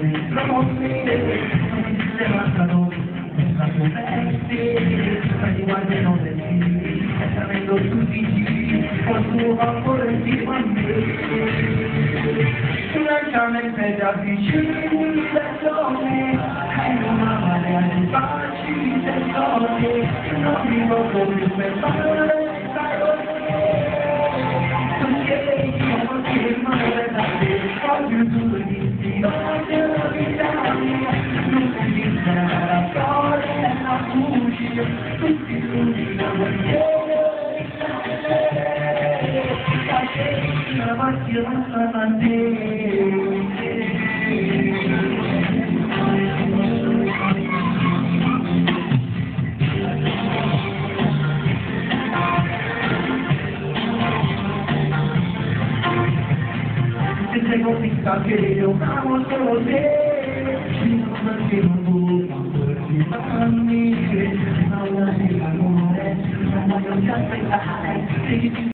dentro me, non ti levantano la tua mente, ma ti guardano da lì, sapendo tutti i giri, col tuo amore insieme a me. Tu lentamente ti avvicini da sole, hai una marea di baci dentro te, non mi posso più fermare, sai tu chiedi come ti male da te, voglio tu dici, voglio la vita mia, non ti distrarre la storia, la fucile, tutti i studi da la passione a te. Se sei convinta che io amo solo te, perché non può farmi, non la amore, non voglio più aspettare.